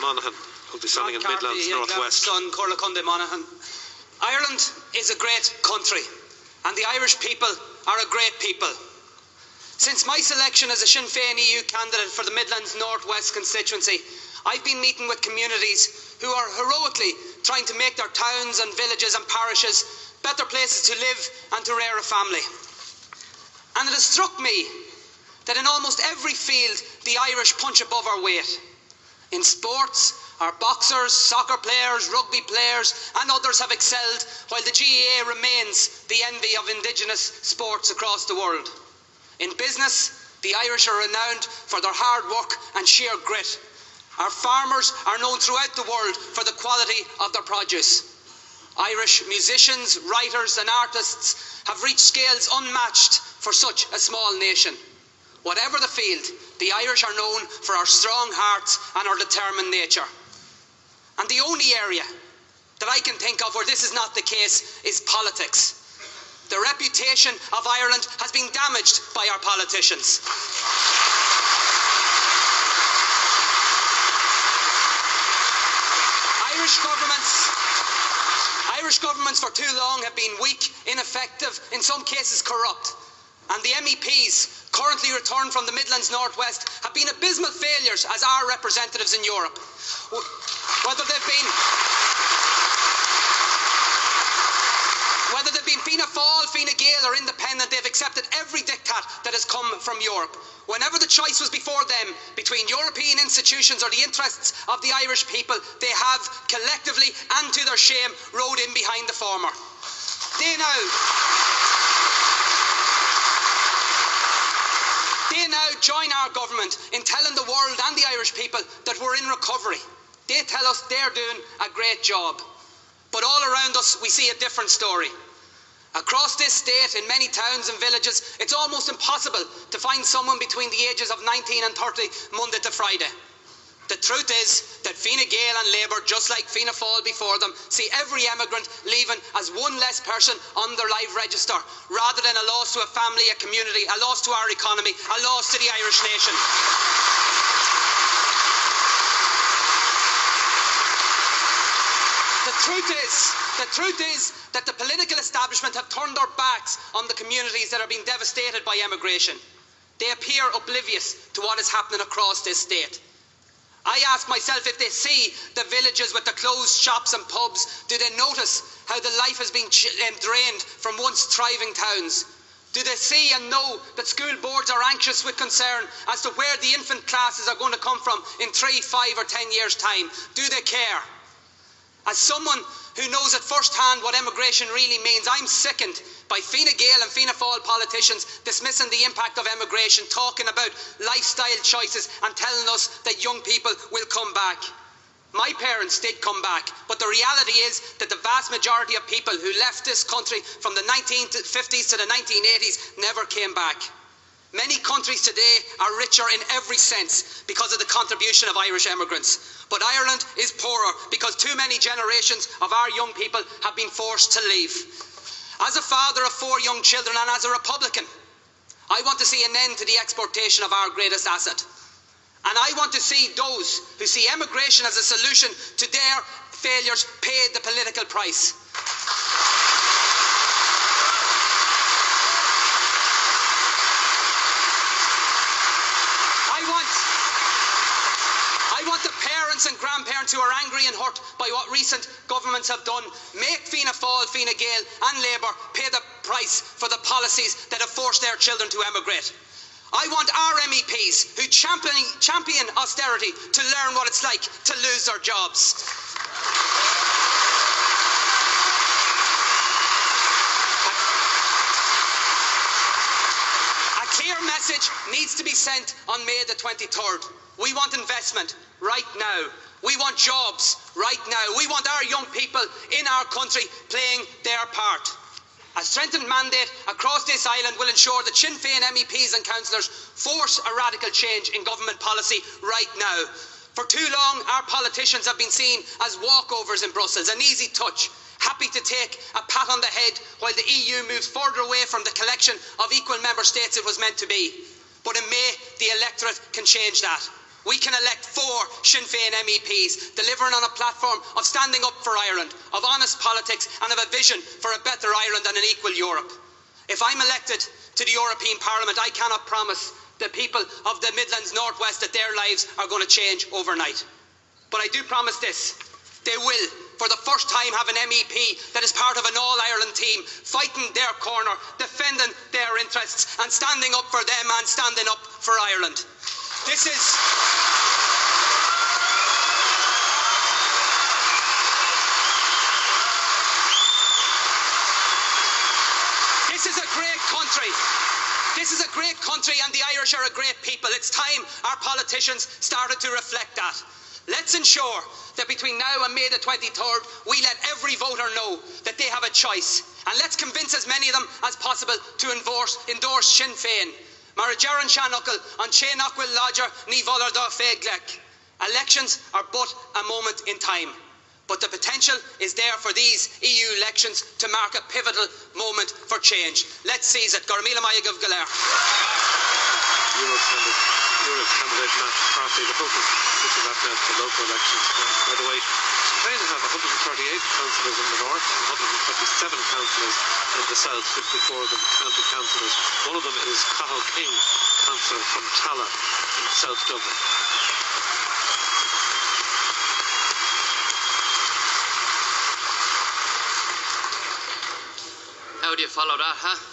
Monaghan, who'll be standing in Midlands North West. Ireland is a great country, and the Irish people are a great people. Since my selection as a Sinn Fein EU candidate for the Midlands North West constituency, I've been meeting with communities who are heroically trying to make their towns and villages and parishes better places to live and to rear a family. And it has struck me that in almost every field the Irish punch above our weight. In sports, our boxers, soccer players, rugby players and others have excelled, while the GAA remains the envy of indigenous sports across the world. In business, the Irish are renowned for their hard work and sheer grit. Our farmers are known throughout the world for the quality of their produce. Irish musicians, writers and artists have reached scales unmatched for such a small nation. Whatever the field, the Irish are known for our strong hearts and our determined nature. And the only area that I can think of where this is not the case is politics. The reputation of Ireland has been damaged by our politicians. Irish governments for too long have been weak, ineffective, in some cases corrupt. And the MEPs currently returned from the Midlands North West have been abysmal failures as our representatives in Europe. Whether they've been Fianna Fáil, Fine Gael or independent, they've accepted every diktat that has come from Europe. Whenever the choice was before them between European institutions or the interests of the Irish people, they have collectively and to their shame rode in behind the former. They now join our government in telling the world and the Irish people that we're in recovery. They tell us they're doing a great job. But all around us we see a different story. Across this state, in many towns and villages, it's almost impossible to find someone between the ages of 19 and 30 Monday to Friday. The truth is that Fine Gael and Labour, just like Fianna Fáil before them, see every emigrant leaving as one less person on their live register, rather than a loss to a family, a community, a loss to our economy, a loss to the Irish nation. The truth is that the political establishment have turned their backs on the communities that are being devastated by emigration. They appear oblivious to what is happening across this state. I ask myself, if they see the villages with the closed shops and pubs, do they notice how the life has been drained from once thriving towns? Do they see and know that school boards are anxious with concern as to where the infant classes are going to come from in 3, 5 or 10 years' time? Do they care? As someone who knows at first hand what emigration really means, I'm sickened by Fine Gael and Fianna Fáil politicians dismissing the impact of emigration, talking about lifestyle choices and telling us that young people will come back. My parents did come back, but the reality is that the vast majority of people who left this country from the 1950s to the 1980s never came back. Many countries today are richer in every sense because of the contribution of Irish emigrants. But Ireland is poorer because too many generations of our young people have been forced to leave. As a father of 4 young children and as a Republican, I want to see an end to the exportation of our greatest asset. And I want to see those who see emigration as a solution to their failures pay the political price. I want the parents and grandparents who are angry and hurt by what recent governments have done make Fianna Fáil, Fine Gael and Labour pay the price for the policies that have forced their children to emigrate. I want our MEPs who champion austerity to learn what it's like to lose their jobs. A clear message needs to be sent on May the 23rd. We want investment right now. We want jobs right now. We want our young people in our country playing their part. A strengthened mandate across this island will ensure that Sinn Féin MEPs and councillors force a radical change in government policy right now. For too long, our politicians have been seen as walkovers in Brussels, an easy touch, happy to take a pat on the head while the EU moves further away from the collection of equal member states it was meant to be. But in May, the electorate can change that. We can elect 4 Sinn Féin MEPs, delivering on a platform of standing up for Ireland, of honest politics and of a vision for a better Ireland and an equal Europe. If I'm elected to the European Parliament, I cannot promise the people of the Midlands North West that their lives are going to change overnight. But I do promise this: they will, for the first time, have an MEP that is part of an all-Ireland team, fighting their corner, defending their interests and standing up for them and standing up for Ireland. This is a great country. This is a great country and the Irish are a great people. It's time our politicians started to reflect that. Let's ensure that between now and May the 23rd, we let every voter know that they have a choice. And let's convince as many of them as possible to endorse Sinn Féin. Marajaran Shanukul on Chénachwil Lodger Ní Volardá Féglec. Elections are but a moment in time. But the potential is there for these EU elections to mark a pivotal moment for change. Let's seize it. Gormila Mayagav Galer. Euro candidate MEP Carthy, the focus is that now for local elections. By the way, Spain have 138 councillors in the north, 127 councillors in the south, 54 of them county councillors. One of them is Cathal King, councillor from Tala in South Dublin. How do you follow that, huh?